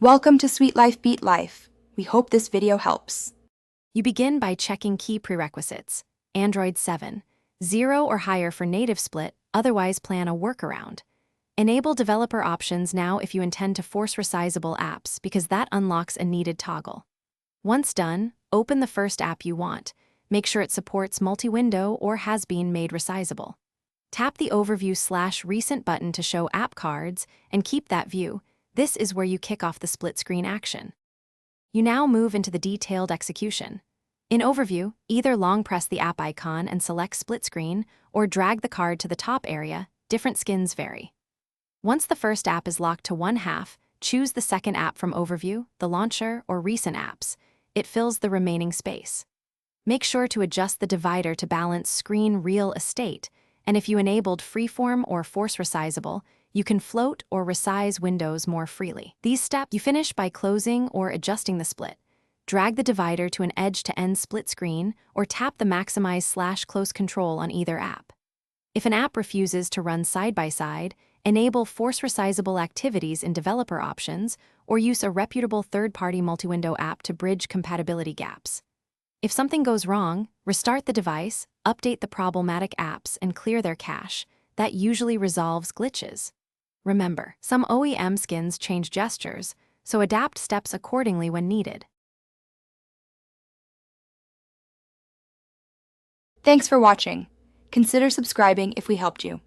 Welcome to Sweet Life Beat Life. We hope this video helps. You begin by checking key prerequisites. Android 7, 0 or higher for native split, otherwise plan a workaround. Enable developer options now if you intend to force resizable apps because that unlocks a needed toggle. Once done, open the first app you want. Make sure it supports multi-window or has been made resizable. Tap the Overview/Recent button to show app cards and keep that view. This is where you kick off the split screen action. You now move into the detailed execution. In Overview, either long press the app icon and select split screen or drag the card to the top area. Different skins vary. Once the first app is locked to one half, choose the second app from Overview, the launcher, or recent apps. It fills the remaining space. Make sure to adjust the divider to balance screen real estate, and if you enabled freeform or force resizable, you can float or resize windows more freely. These steps you finish by closing or adjusting the split. Drag the divider to an edge-to-end split screen or tap the Maximize/Close control on either app. If an app refuses to run side-by-side, enable force resizable activities in developer options or use a reputable third-party multi-window app to bridge compatibility gaps. If something goes wrong, restart the device, update the problematic apps, and clear their cache. That usually resolves glitches. Remember, some OEM skins change gestures, so adapt steps accordingly when needed. Thanks for watching. Consider subscribing if we helped you.